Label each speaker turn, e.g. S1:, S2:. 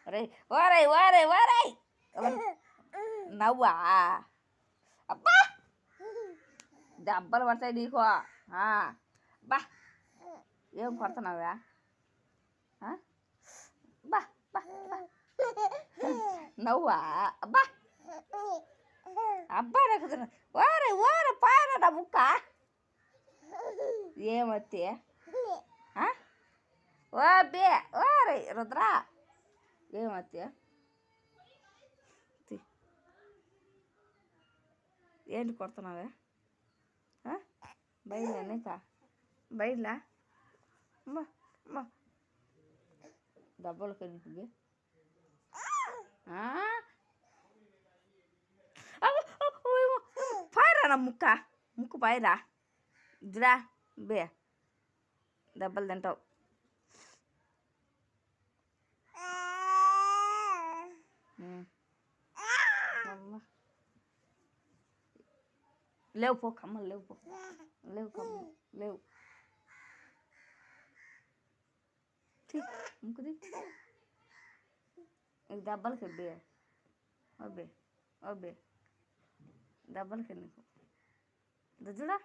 S1: ఒరేయ్ ఓరై ఓరై ఓరై నవ్వా అబ్బా దెబ్బలు పడతాయి నీకు బా ఏం కొడుతున్నావా బా బా నవ్వా అబ్బా అబ్బా నాకు ఓరే ఓరే పారా నా ముక్క ఏమత్తి ఓ బే ఓరే రుద్రా ఏమత్తి ఏంటి కొడుతున్నావే బయలుదేరా నీకా బయలులా అమ్మా అమ్మా డబ్బులకి నీకు పాయరా నా ముక్కు పాయరా ఇదిరా బే దెబ్బలు తింటావు లేవు పో కమ్మలు లేవు పో లేవు కమ్మలు లేవు ముక్కుది ఇది దెబ్బలకి బే ఓబే ఓబే దెబ్బలకి నీకు చూడా